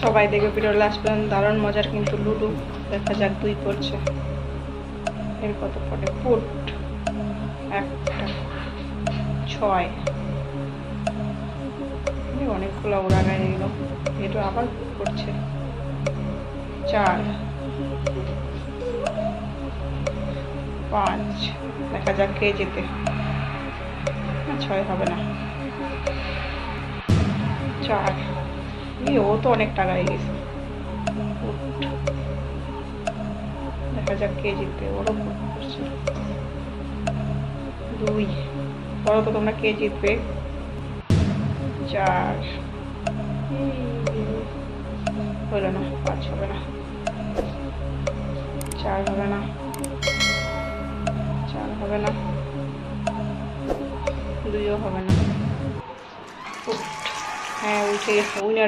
সবাই দেখে video last পর্যন্ত, দারুণ মজার কিন্তু লুডো। দেখা যাক 2 পড়ছে, এর কত পড়ে। পুট একটা 6, অনেকগুলো ওড়া গায়ে গেল। এটা আবার পড়ছে 4 5। দেখা যাক কে যেতে। 6 হবে না, 4। ও তো অনেক টাকা হয়ে গেছে। দেখা যাক কে জিতবে। ওরও পড়ছে 2। বলো তো তোমরা কে জিতবে। 4 হলো না, 5 হবে না, 4 হবে না, 4 হবে না, 2ও হবে না। হ্যাঁ উঠে গেছে, উইনার।